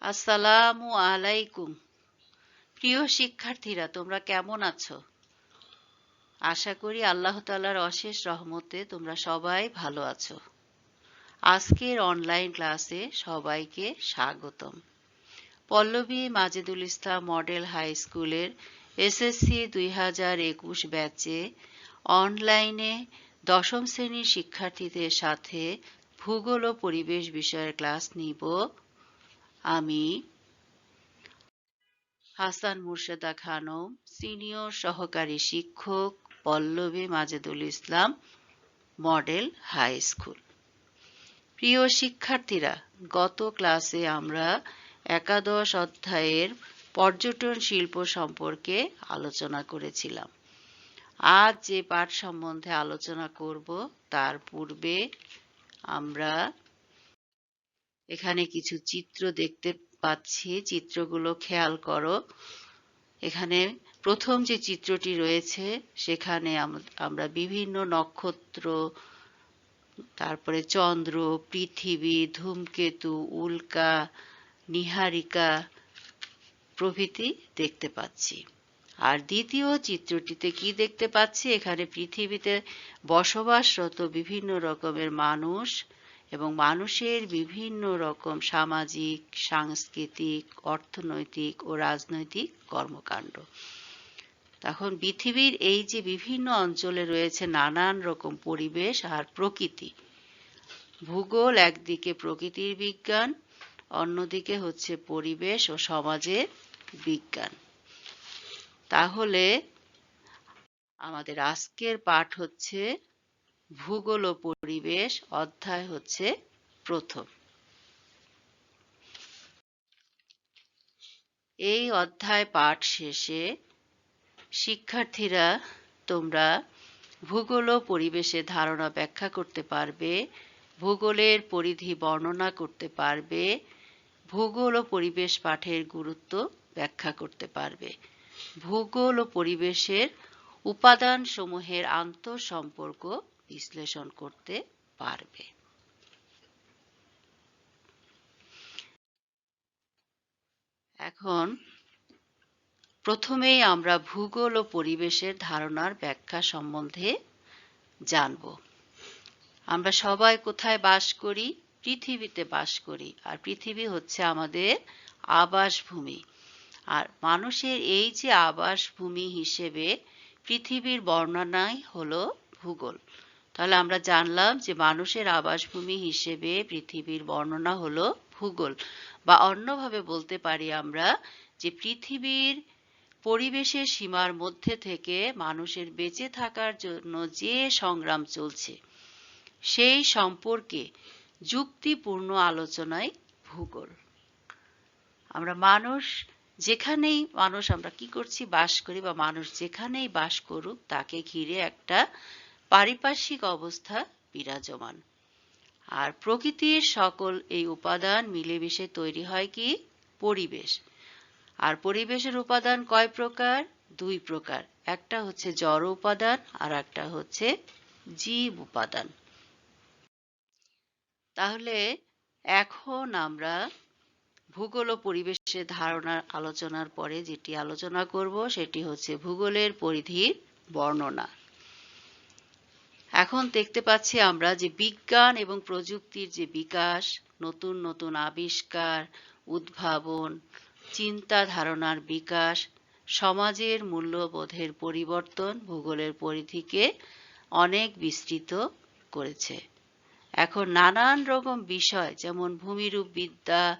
আসসালামু আলাইকুম। প্রিয় শিক্ষার্থীরা, তোমরা কেমন আছো? আশা করি আল্লাহ তাআলার অশেষ রহমতে তোমরা সবাই ভালো আছো। আজকের অনলাইন ক্লাসে সবাইকে স্বাগতম। পল্লবী মাজেদুল ইসলাম মডেল হাই স্কুলের এসএসসি 2021 ব্যাচে অনলাইনে দশম শ্রেণীর শিক্ষার্থীদের সাথে ভূগোল ও পরিবেশ বিষয়ের ক্লাস নিব আমি হাসান মুর্শেদা খানম, সিনিয়র সহকারী শিক্ষক, পল্লবী মাজেদুল ইসলাম মডেল হাই স্কুল। প্রিয় শিক্ষার্থীরা, গত ক্লাসে আমরা একাদশ অধ্যায়ের পর্যটন শিল্প সম্পর্কে আলোচনা করেছিলাম। আজ যে পাঠ সম্বন্ধে আলোচনা করব তার পূর্বে আমরা এখানে কিছু চিত্র দেখতে পাচ্ছি। চিত্রগুলো খেয়াল করো। এখানে প্রথম যে চিত্রটি রয়েছে সেখানে আমরা বিভিন্ন নক্ষত্র, তারপরে চন্দ্র, পৃথিবী, ধূমকেতু, উল্কা, নীহারিকা প্রভৃতি দেখতে পাচ্ছি। আর দ্বিতীয় চিত্রটিতে কি দেখতে পাচ্ছি? এখানে পৃথিবীতে বসবাসরত বিভিন্ন রকমের মানুষ এবং মানুষের বিভিন্ন রকম সামাজিক, সাংস্কৃতিক, অর্থনৈতিক ও রাজনৈতিক কর্মকাণ্ড। তখন পৃথিবীর এই যে বিভিন্ন অঞ্চলে রয়েছে নানান রকম পরিবেশ আর প্রকৃতি। ভূগোল একদিকে প্রকৃতির বিজ্ঞান, অন্যদিকে হচ্ছে পরিবেশ ও সমাজের বিজ্ঞান। তাহলে আমাদের আজকের পাঠ হচ্ছে ভূগোল ও পরিবেশ, অধ্যায় হচ্ছে প্রথম। এই অধ্যায় পাঠ শেষে শিক্ষার্থীরা তোমরা ভূগোল ও পরিবেশের ধারণা ব্যাখ্যা করতে পারবে, ভূগোলের পরিধি বর্ণনা করতে পারবে, ভূগোল ও পরিবেশ পাঠের গুরুত্ব ব্যাখ্যা করতে পারবে, ভূগোল ও পরিবেশের উপাদানসমূহের আন্তঃসম্পর্ক বিশ্লেষণ করতে পারবে। এখন প্রথমেই আমরা ভূগোল ও পরিবেশের ধারণার ব্যাখ্যা সম্বন্ধে জানব। আমরা সবাই কোথায় বাস করি? পৃথিবীতে বাস করি। আর পৃথিবী হচ্ছে আমাদের আবাসভূমি। আর মানুষের এই যে আবাসভূমি হিসেবে পৃথিবীর বর্ণনাই হলো ভূগোল। তাহলে আমরা জানলাম যে মানুষের আবাসভূমি হিসেবে পৃথিবীর বর্ণনা হলো ভূগোল, বা অন্যভাবে বলতে পারি আমরা যে পৃথিবীর পরিবেশের সীমার মধ্যে থেকে মানুষের বেঁচে থাকার জন্য যে সংগ্রাম চলছে সেই সম্পর্কে যুক্তিপূর্ণ আলোচনাই ভূগোল। আমরা যেখানেই আমরা কি করছি? বাস করি, বা মানুষ যেখানেই বাস করুক তাকে ঘিরে একটা পারিপার্শ্বিক অবস্থা বিরাজমান। আর প্রকৃতির সকল এই উপাদান মিলেমিশে তৈরি হয় কি? পরিবেশ। আর পরিবেশের উপাদান কয় প্রকার? দুই প্রকার। একটা হচ্ছে জড় উপাদান আর একটা হচ্ছে জীব উপাদান। তাহলে এখন আমরা ভূগোল ও পরিবেশের ধারণার আলোচনার পরে যেটি আলোচনা করব সেটি হচ্ছে ভূগোলের পরিধির বর্ণনা। এখন দেখতে পাচ্ছি আমরা যে বিজ্ঞান এবং প্রযুক্তির যে বিকাশ, নতুন নতুন আবিষ্কার, উদ্ভাবন, চিন্তা ধারণার বিকাশ, সমাজের মূল্যবোধের পরিবর্তন ভূগোলের পরিধিকে অনেক বিস্তৃত করেছে। এখন নানান রকম বিষয় যেমন ভূমিরূপবিদ্যা,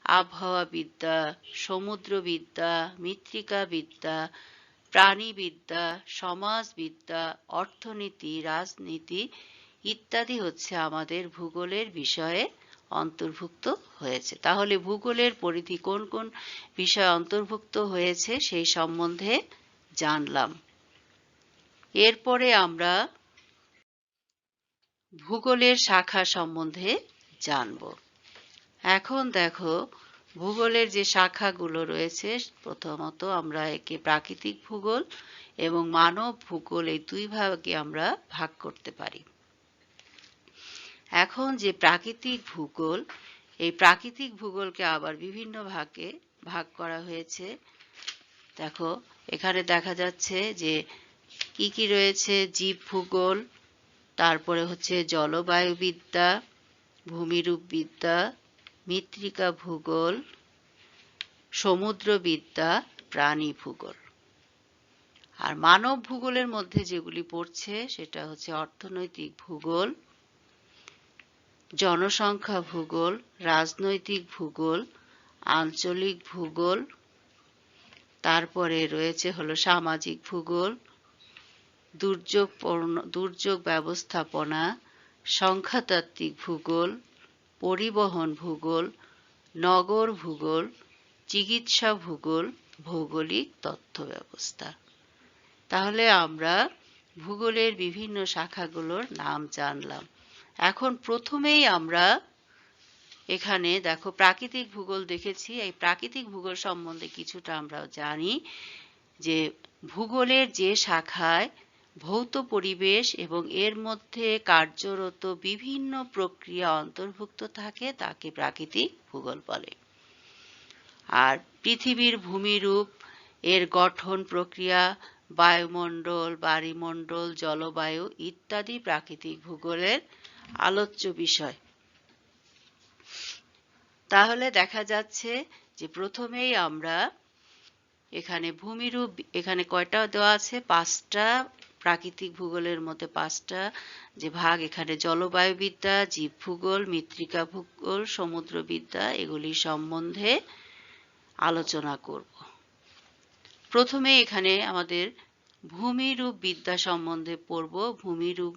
আবহাওয়াবিদ্যা, সমুদ্রবিদ্যা, মৃত্তিকাবিদ্যা, প্রাণীবিদ্যা, সমাজবিদ্যা, অর্থনীতি, রাজনীতি ইত্যাদি হচ্ছে আমাদের ভূগোলের বিষয়ে অন্তর্ভুক্ত হয়েছে। তাহলে ভূগোলের পরিধি কোন কোন বিষয় অন্তর্ভুক্ত হয়েছে সেই সম্বন্ধে জানলাম। এরপরে আমরা ভূগোলের শাখা সম্বন্ধে জানব। এখন দেখো, ভূগোলের যে শাখাগুলো রয়েছে, প্রথমত আমরা একে প্রাকৃতিক ভূগোল এবং মানব ভূগোল এই দুই ভাগে আমরা ভাগ করতে পারি। এখন যে প্রাকৃতিক ভূগোল, এই প্রাকৃতিক ভূগোলকে আবার বিভিন্ন ভাগে ভাগ করা হয়েছে। দেখো এখানে দেখা যাচ্ছে যে কি কি রয়েছে: জীব ভূগোল, তারপরে হচ্ছে জলবায়ুবিদ্যা, ভূমিরূপবিদ্যা, মৃত্তিকা ভূগোল, সমুদ্রবিদ্যা, প্রাণী ভূগোল। আর মানব ভূগোলের মধ্যে যেগুলি পড়ছে সেটা হচ্ছে অর্থনৈতিক ভূগোল, জনসংখ্যা ভূগোল, রাজনৈতিক ভূগোল, আঞ্চলিক ভূগোল, তারপরে রয়েছে হলো সামাজিক ভূগোল, দুর্যোগ ব্যবস্থাপনা, সংখ্যাতাত্ত্বিক ভূগোল, পরিবহন ভূগোল, নগর ভূগোল, চিকিৎসা ভূগোল, ভৌগোলিক তথ্য ব্যবস্থা। তাহলে আমরা ভূগোলের বিভিন্ন শাখাগুলোর নাম জানলাম। এখন প্রথমেই আমরা এখানে দেখো প্রাকৃতিক ভূগোল দেখেছি। এই প্রাকৃতিক ভূগোল সম্বন্ধে কিছুটা আমরা জানি যে ভূগোলের যে শাখায় ভৌত পরিবেশ এবং এর মধ্যে কার্যরত বিভিন্ন প্রক্রিয়া অন্তর্ভুক্ত থাকে তাকে প্রাকৃতিক ভূগোল বলে। আর পৃথিবীর ভূমিরূপ, এর গঠন প্রক্রিয়া, বায়ুমণ্ডল, বায়ুমণ্ডল, জলবায়ু ইত্যাদি প্রাকৃতিক ভূগোলের আলোচ্য বিষয়। তাহলে দেখা যাচ্ছে যে প্রথমেই আমরা এখানে ভূমিরূপ, এখানে কয়টা দেওয়া আছে? 5টা। প্রাকৃতিক ভূগোলের মধ্যে 5টা যে ভাগ, এখানে জলবায়ুবিদ্যা, জীব ভূগোল, মৃত্তিকা ভূগোল, সমুদ্রবিদ্যা, এগুলি সম্বন্ধে আলোচনা করব। প্রথমে এখানে আমাদের ভূমিরূপ বিদ্যা সম্বন্ধে পড়ব। ভূমিরূপ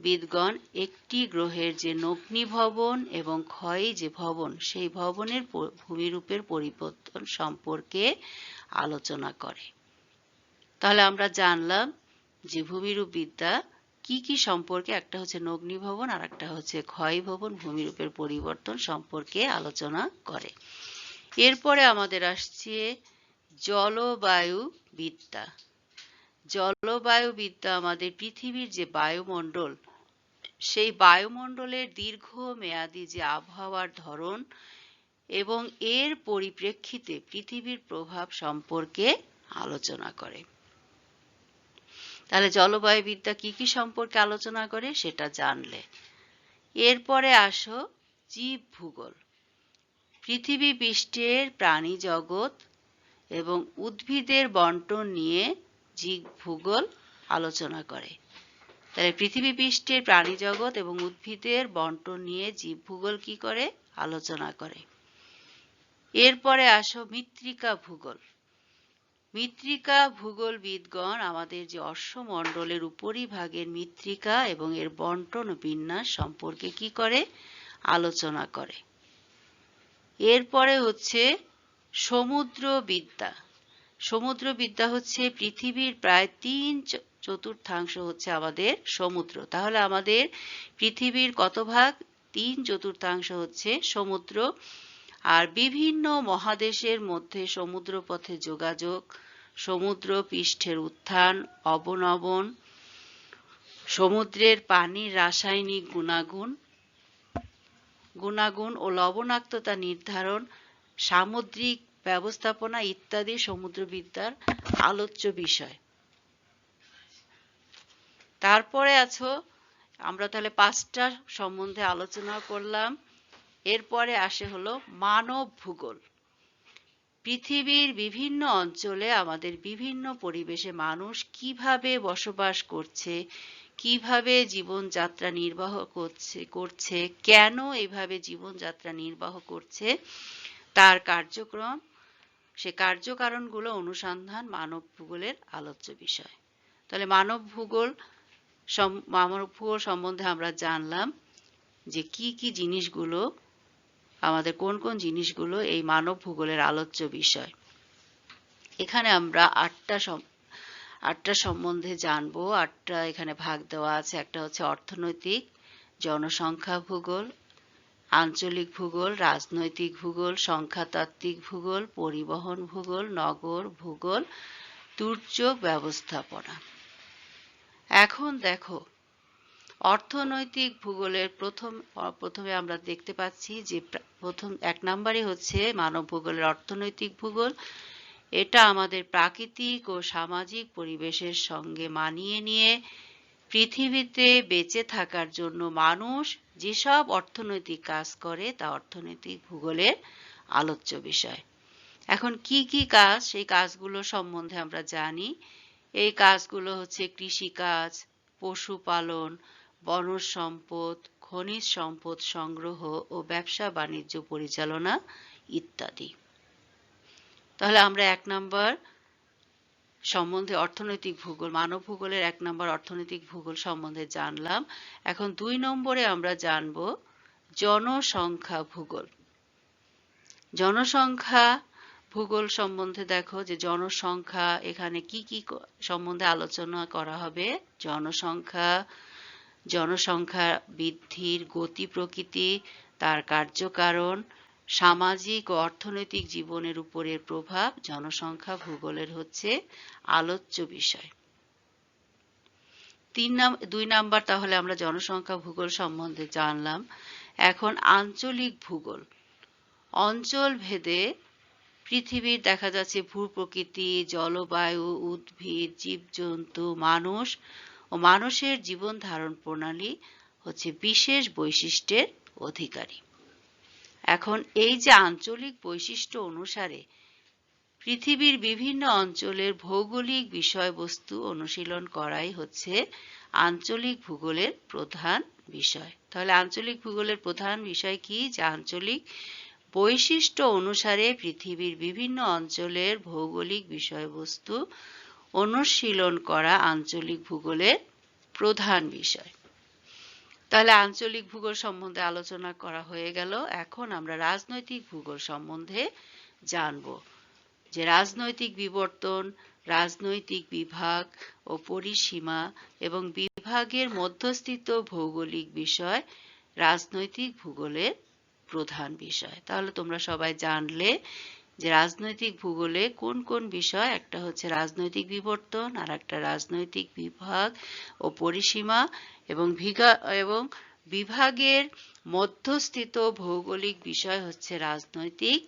বিদগণ একটি গ্রহের যে নগ্নিভবন এবং ক্ষয়ী যে ভবন, সেই ভবনের ভূমিরূপের পরিবর্তন সম্পর্কে আলোচনা করে। তাহলে আমরা জানলাম যে ভূমিরূপ বিদ্যা কি কি সম্পর্কে, একটা হচ্ছে নগ্নিভবন আর একটা হচ্ছে ক্ষয়ী ভবন, ভূমিরূপের পরিবর্তন সম্পর্কে আলোচনা করে। এরপরে আমাদের আসছে জলবায়ু বিদ্যা। জলবায়ু বিদ্যা আমাদের পৃথিবীর যে বায়ুমণ্ডল, সেই বায়ুমণ্ডলের দীর্ঘমেয়াদী যে আবহাওয়ার ধরন এবং এর পরিপ্রেক্ষিতে পৃথিবীর প্রভাব সম্পর্কে আলোচনা করে। তাহলে জলবায়ুবিদ্যা কি কি সম্পর্কে আলোচনা করে সেটা জানলে। এরপরে আসো জীব ভূগোল। পৃথিবী পৃষ্ঠের প্রাণী জগৎ এবং উদ্ভিদের বন্টন নিয়ে জীব ভূগোল আলোচনা করে। তাহলে পৃথিবী পৃষ্ঠের প্রাণী জগৎ এবং উদ্ভিদের বন্টন নিয়ে জীব ভূগোল কি করে? আলোচনা করে। এরপরে আসো মৃত্তিকা ভূগোল। মৃত্তিকা ভূগোলবিদগণ আমাদের যে অশ্বমণ্ডলের উপরিভাগের মৃত্তিকা এবং এর বন্টন ও বিন্যাস সম্পর্কে কি করে? আলোচনা করে। এরপরে হচ্ছে সমুদ্রবিদ্যা। সমুদ্রবিদ্যা হচ্ছে পৃথিবীর প্রায় 3/4 হচ্ছে আমাদের সমুদ্র। তাহলে আমাদের পৃথিবীর কত ভাগ? 3/4 হচ্ছে সমুদ্র। আর বিভিন্ন মহাদেশের মধ্যে সমুদ্রপথে যোগাযোগ, সমুদ্র পৃষ্ঠের উত্থান অবনমন, সমুদ্রের পানির রাসায়নিক গুণাগুণ ও লবণাক্ততা নির্ধারণ, সামুদ্রিক ব্যবস্থাপনা ইত্যাদি সমুদ্রবিদ্যার আলোচ্য বিষয়। তারপরে আছো আমরা তাহলে 5টা সম্বন্ধে আলোচনা করলাম। এরপরে আসে হলো মানব ভূগোল। পৃথিবীর বিভিন্ন অঞ্চলে আমাদের বিভিন্ন পরিবেশে মানুষ কিভাবে বসবাস করছে, কিভাবে জীবনযাত্রা নির্বাহ করছে, কেন এইভাবে জীবনযাত্রা নির্বাহ করছে, তার কার্যক্রম, সে কার্যকারণগুলো অনুসন্ধান মানব ভূগোলের আলোচ্য বিষয়। তাহলে মানব ভূগোল সম্বন্ধে আমরা জানলাম যে কি কি জিনিসগুলো, আমাদের কোন কোন জিনিসগুলো এই মানব ভূগোলের আলোচ্য বিষয়। এখানে আমরা 8টা সম্বন্ধে জানবো। 8টা এখানে ভাগ দেওয়া আছে। একটা হচ্ছে অর্থনৈতিক, জনসংখ্যা ভূগোল, আঞ্চলিক ভূগোল, রাজনৈতিক ভূগোল, সংখ্যাতাত্ত্বিক ভূগোল, পরিবহন ভূগোল, নগর ভূগোল, দুর্যোগ ব্যবস্থাপনা। এখন দেখো অর্থনৈতিক ভূগোলের প্রথমে আমরা দেখতে পাচ্ছি যে প্রথম 1 নম্বরে হচ্ছে মানব ভূগোলের অর্থনৈতিক ভূগোল। এটা আমাদের প্রাকৃতিক ও সামাজিক পরিবেশের সঙ্গে মানিয়ে নিয়ে পৃথিবীতে বেঁচে থাকার জন্য মানুষ যেসব অর্থনৈতিক কাজ করে তা অর্থনৈতিক ভূগোলের আলোচ্য বিষয়। এখন কি কি কাজ, সেই কাজগুলো সম্বন্ধে আমরা জানি। এই কাজগুলো হচ্ছে কৃষিকাজ, পশুপালন, বনজ সম্পদ, খনিজ সম্পদ সংগ্রহ ও ব্যবসা বাণিজ্য পরিচালনা ইত্যাদি। তাহলে আমরা 1 নম্বর সম্বন্ধে অর্থনৈতিক ভূগোল, মানব ভূগোলের 1 নম্বর অর্থনৈতিক ভূগোল সম্বন্ধে জানলাম। এখন 2 নম্বরে আমরা জানব জনসংখ্যা ভূগোল। জনসংখ্যা ভূগোল সম্বন্ধে দেখো যে জনসংখ্যা এখানে কি কি সম্বন্ধে আলোচনা করা হবে। জনসংখ্যা বৃদ্ধির গতি প্রকৃতি, তার কার্যকারণ, সামাজিক ও অর্থনৈতিক জীবনের উপরের প্রভাব জনসংখ্যা ভূগোলের হচ্ছে আলোচ্য বিষয়। 2 নাম্বার তাহলে আমরা জনসংখ্যা ভূগোল সম্বন্ধে জানলাম। এখন আঞ্চলিক ভূগোল। অঞ্চল ভেদে পৃথিবীর দেখা যাচ্ছে ভূপ্রকৃতি, জলবায়ু, উদ্ভিদ, জীবজন্তু, মানুষ ও মানুষের জীবন ধারণ প্রণালী হচ্ছে বিশেষ বৈশিষ্ট্যের অধিকারী। এখন এই যে আঞ্চলিক বৈশিষ্ট্য অনুসারে পৃথিবীর বিভিন্ন অঞ্চলের ভৌগোলিক বিষয়বস্তু অনুশীলন করাই হচ্ছে আঞ্চলিক ভূগোলের প্রধান বিষয়। তাহলে আঞ্চলিক ভূগোলের প্রধান বিষয় কি? যে আঞ্চলিক বৈশিষ্ট্য অনুসারে পৃথিবীর বিভিন্ন অঞ্চলের ভৌগোলিক বিষয়বস্তু অনুশীলন করা আঞ্চলিক ভূগোলের প্রধান বিষয়। তাহলে আঞ্চলিক ভূগোল সম্বন্ধে আলোচনা করা হয়ে গেল। এখন আমরা রাজনৈতিক ভূগোল সম্বন্ধে জানব যে রাজনৈতিক বিবর্তন, রাজনৈতিক বিভাগ ও পরিসীমা এবং বিভাগের মধ্যস্থিত ভৌগোলিক বিষয় রাজনৈতিক ভূগোলের প্রধান বিষয়। তাহলে তোমরা সবাই জানলে যে রাজনৈতিক ভূগোলে কোন কোন বিষয়, একটা হচ্ছে রাজনৈতিক বিবর্তন, আর একটা রাজনৈতিক বিভাগ ও পরিসীমা এবং বিভাগের মধ্যস্থিত ভৌগোলিক বিষয় হচ্ছে রাজনৈতিক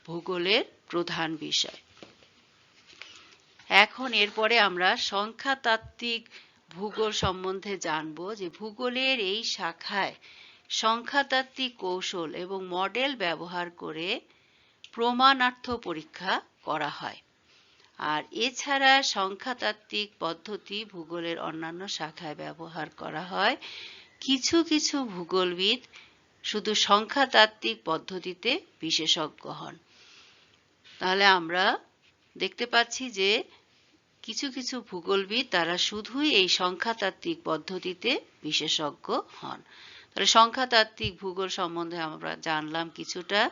ভূগোলের প্রধান বিষয়। এখন এরপরে আমরা সংখ্যাতাত্ত্বিক ভূগোল সম্বন্ধে জানব যে ভূগোলের এই শাখায় সংখ্যাতাত্ত্বিক কৌশল এবং মডেল ব্যবহার করে প্রমাণার্থ পরীক্ষা করা হয়। আর এছাড়া সংখ্যাতাত্ত্বিক পদ্ধতি ভূগোলের অন্যান্য শাখায় ব্যবহার করা হয়। কিছু কিছু ভূগোলবিদ শুধু সংখ্যাতাত্ত্বিক পদ্ধতিতে বিশেষজ্ঞ হন। তাহলে আমরা দেখতে পাচ্ছি যে কিছু কিছু ভূগোলবিদ তারা শুধুই এই সংখ্যাতাত্ত্বিক পদ্ধতিতে বিশেষজ্ঞ হন। তাহলে সংখ্যাতাত্ত্বিক ভূগোল সম্বন্ধে আমরা জানলাম কিছুটা।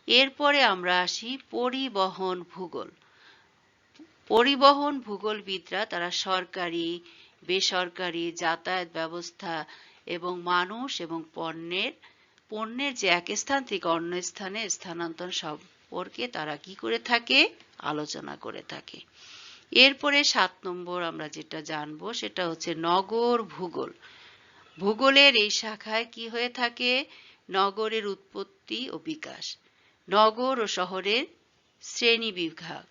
এরপরে আমরা আসি পরিবহন ভূগোল। পরিবহন ভূগোলবিদরা তারা সরকারি, বেসরকারি যাতায়াত ব্যবস্থা এবং মানুষ এবং পণ্যের যে এক স্থান থেকে অন্য স্থানে স্থানান্তর সম্পর্কে তারা কি করে থাকে? আলোচনা করে থাকে। এরপরে 7 নম্বর আমরা যেটা জানবো সেটা হচ্ছে নগর ভূগোল। ভূগোলের এই শাখায় কি হয়ে থাকে? নগরের উৎপত্তি ও বিকাশ, নগর ও শহরের শ্রেণী বিভাগ,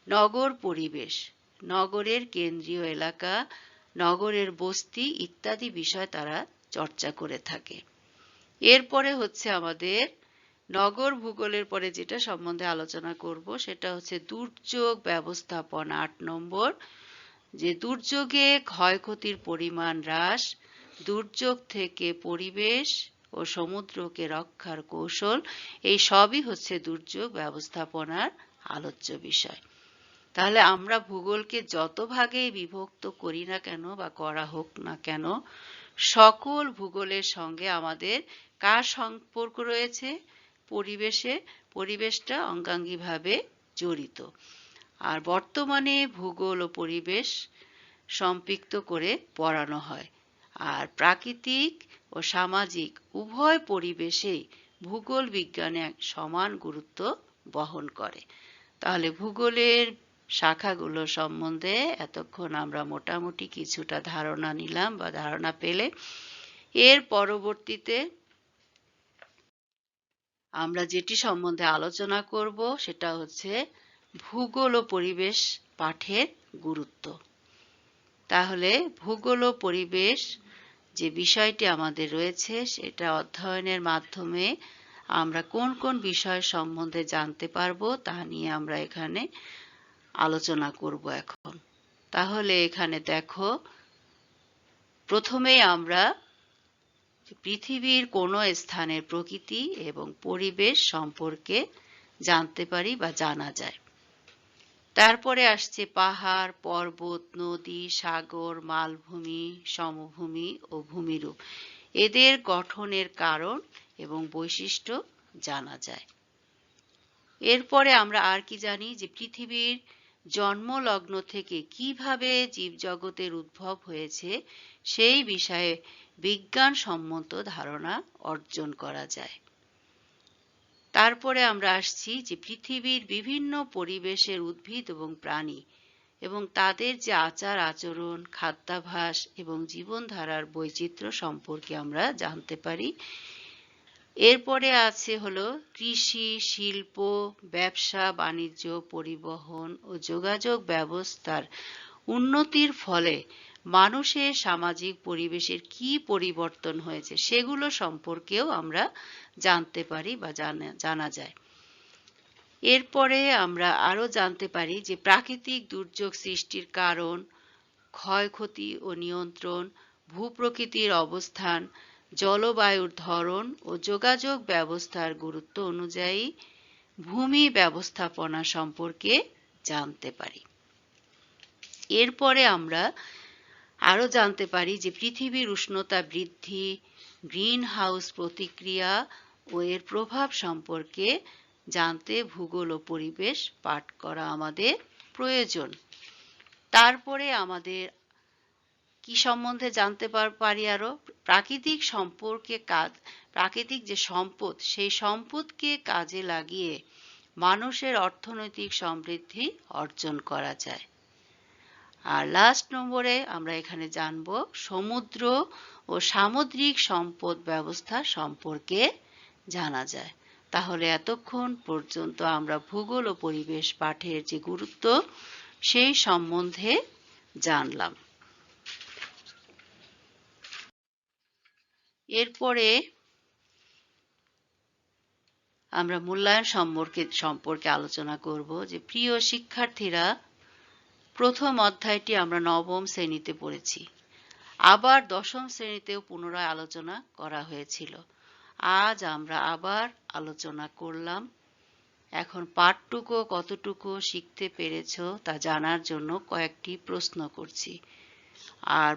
নগর পরিবেশ, নগরের কেন্দ্রীয় এলাকা, নগরের বস্তি ইত্যাদি বিষয় তারা চর্চা করে থাকে। এরপরে হচ্ছে আমাদের নগর ভূগোলের পরে যেটা সম্বন্ধে আলোচনা করব সেটা হচ্ছে দুর্যোগ ব্যবস্থাপনা। 8 নম্বর, যে দুর্যোগে ক্ষয়ক্ষতির পরিমাণ হ্রাস, দুর্যোগ থেকে পরিবেশ ও সমুদ্রকে রক্ষার কৌশল, এই সবই হচ্ছে দুর্যোগ ব্যবস্থাপনার আলোচ্য বিষয়। তাহলে আমরা ভূগোলকে যত ভাগে বিভক্ত করি না কেন বা করা হোক না কেন, সকল ভূগোলের সঙ্গে আমাদের কার সম্পর্ক রয়েছে? পরিবেশটা অঙ্গাঙ্গিভাবে জড়িত। আর বর্তমানে ভূগোল ও পরিবেশ সম্পৃক্ত করে পড়ানো হয়। আর প্রাকৃতিক ও সামাজিক উভয় পরিবেশেই ভূগোল বিজ্ঞানে এক সমান গুরুত্ব বহন করে। তাহলে ভূগোলের শাখাগুলো সম্বন্ধে এতক্ষণ আমরা মোটামুটি কিছুটা ধারণা নিলাম বা ধারণা পেলে এর পরবর্তীতে আমরা যেটি সম্বন্ধে আলোচনা করব সেটা হচ্ছে ভূগোল ও পরিবেশ পাঠের গুরুত্ব। তাহলে ভূগোল ও পরিবেশ যে বিষয়টি আমাদের রয়েছে সেটা অধ্যয়নের মাধ্যমে আমরা কোন কোন বিষয় সম্বন্ধে জানতে পারবো তা নিয়ে আমরা এখানে আলোচনা করব এখন। তাহলে এখানে দেখো, প্রথমেই আমরা পৃথিবীর কোনো স্থানের প্রকৃতি এবং পরিবেশ সম্পর্কে জানতে পারি বা জানা যায়। তারপরে আসছে পাহাড়, পর্বত, নদী, সাগর, মালভূমি, সমভূমি ও ভূমিরূপ। এদের গঠনের কারণ এবং বৈশিষ্ট্য জানা যায়। এরপরে আমরা আর কি জানি, যে পৃথিবীর জন্মলগ্ন থেকে কিভাবে জীবজগতের উদ্ভব হয়েছে সেই বিষয়ে বিজ্ঞানসম্মত ধারণা অর্জন করা যায়। তারপরে আমরা আসছি যে পৃথিবীর বিভিন্ন পরিবেশের উদ্ভিদ এবং প্রাণী এবং তাদের যে আচার আচরণ, খাদ্যাভ্যাস এবং জীবনধারার বৈচিত্র্য সম্পর্কে আমরা জানতে পারি। এরপরে আছে হলো কৃষি, শিল্প, ব্যবসা, বাণিজ্য, পরিবহন ও যোগাযোগ ব্যবস্থার উন্নতির ফলে মানুষের সামাজিক পরিবেশের কি পরিবর্তন হয়েছে সেগুলো সম্পর্কেও আমরা জানতে পারি বা জানা যায়। এরপরে আমরা আরো জানতে পারি যে প্রাকৃতিক দুর্যোগ সৃষ্টির কারণ, ক্ষয়ক্ষতি ও নিয়ন্ত্রণ, ভূপ্রকৃতির অবস্থান, জলবায়ুর ধরন ও যোগাযোগ ব্যবস্থার গুরুত্ব অনুযায়ী ভূমি ব্যবস্থাপনা সম্পর্কে জানতে পারি। এরপরে আমরা আরো জানতে পারি যে পৃথিবীর উষ্ণতা বৃদ্ধি, গ্রিন হাউস প্রতিক্রিয়া ও এর প্রভাব সম্পর্কে জানতে ভূগোল ও পরিবেশ পাঠ করা আমাদের প্রয়োজন। তারপরে আমাদের কি সম্বন্ধে জানতে পারি আরো, প্রাকৃতিক সম্পর্কে প্রাকৃতিক যে সম্পদ সেই সম্পদকে কাজে লাগিয়ে মানুষের অর্থনৈতিক সমৃদ্ধি অর্জন করা যায়। আর লাস্ট নম্বরে আমরা এখানে জানব সমুদ্র ও সামুদ্রিক সম্পদ ব্যবস্থা সম্পর্কে জানা যায়। তাহলে এতক্ষণ পর্যন্ত আমরা ভূগোল ও পরিবেশ পাঠের যে গুরুত্ব সেই সম্বন্ধে জানলাম। এরপরে আমরা মূল্যায়ন সম্পর্কে আলোচনা করব। যে প্রিয় শিক্ষার্থীরা, প্রথম অধ্যায়টি আমরা নবম শ্রেণীতে পড়েছি, আবার দশম শ্রেণীতেও পুনরায় আলোচনা করা হয়েছিল। আজ আমরা আবার আলোচনা করলাম। এখন পাঠটুকু কতটুকু শিখতে পেরেছ তা জানার জন্য কয়েকটি প্রশ্ন করছি। আর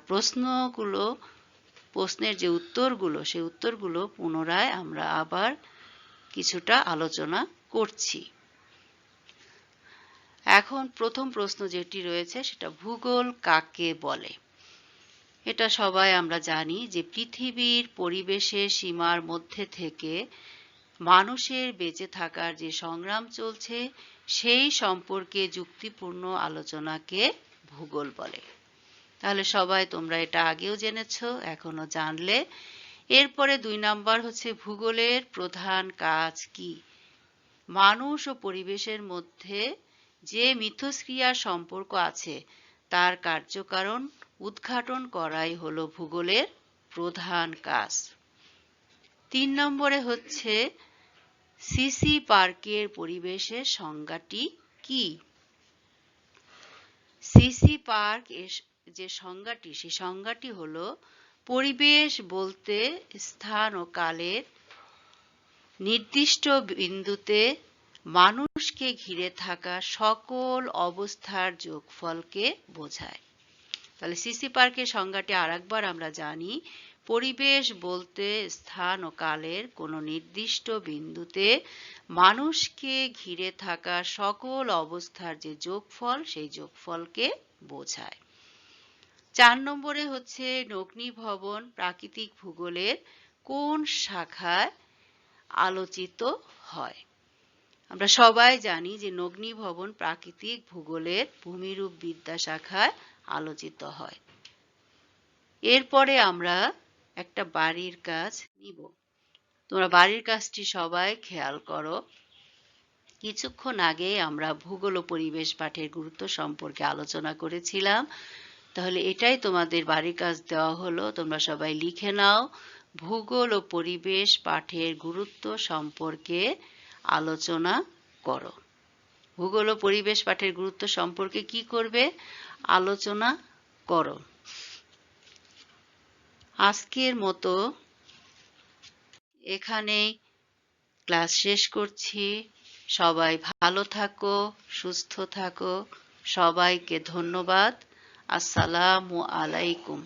প্রশ্নের যে উত্তরগুলো সেই উত্তরগুলো পুনরায় আমরা আবার কিছুটা আলোচনা করছি। এখন প্রথম প্রশ্ন যেটি রয়েছে সেটা ভূগোল কাকে বলে। এটা সবাই আমরা জানি যে পৃথিবীর পরিবেশের সীমার মধ্যে থেকে মানুষের বেঁচে থাকার যে সংগ্রাম চলছে সেই সম্পর্কে যুক্তিপূর্ণ আলোচনাকে ভূগোল বলে। তাহলে সবাই তোমরা এটা আগেও জেনেছো, এখনো জানলে। এরপরে 2 নাম্বার হচ্ছে ভূগোলের প্রধান কাজ কি। মানুষ ও পরিবেশের মধ্যে যে মিথস্ক্রিয়ার সম্পর্ক আছে তার কার্যকারণ উদ্ঘাটন করাই হলো ভূগোলের প্রধান কাজ। 3 নম্বরে হচ্ছে সিসি পার্কের পরিবেশের সংজ্ঞাটি কি। সিসি পার্ক এর যে সংজ্ঞাটি সেই সংজ্ঞাটি হলো পরিবেশ বলতে স্থান ও কালের নির্দিষ্ট বিন্দুতে মানুষকে ঘিরে থাকা সকল অবস্থার যোগফলকে বোঝায়। তাহলে সিসি পার্কের সংজ্ঞাটি আরেকবার আমরা জানি, পরিবেশ বলতে স্থান ও কালের কোনো নির্দিষ্ট বিন্দুতে মানুষকে ঘিরে থাকা সকল অবস্থার যে যোগফল সেই যোগফলকে বোঝায়। 4 নম্বরে হচ্ছে অগ্নিভবন প্রাকৃতিক ভূগোলের কোন শাখায় আলোচিত হয়। আমরা সবাই জানি যে নগ্নি ভবন প্রাকৃতিক ভূগোলের ভূমিরূপ বিদ্যা শাখায় আলোচিত হয়। এরপরে আমরা একটা বাড়ির কাজ নিব। তোমরা বাড়ির কাজটি সবাই খেয়াল করো। কিছুক্ষণ আগে আমরা ভূগোল ও পরিবেশ পাঠের গুরুত্ব সম্পর্কে আলোচনা করেছিলাম। তাহলে এটাই তোমাদের বাড়ির কাজ দেওয়া হলো। তোমরা সবাই লিখে নাও, ভূগোল ও পরিবেশ পাঠের গুরুত্ব সম্পর্কে আলোচনা করো। ভূগোল ও পরিবেশ পাঠের গুরুত্ব সম্পর্কে কি করবে? আলোচনা করো। আজকের মতো এখানেই ক্লাস শেষ করছি। সবাই ভালো থাকো, সুস্থ থাকো। সবাইকে ধন্যবাদ। আসসালামু আলাইকুম।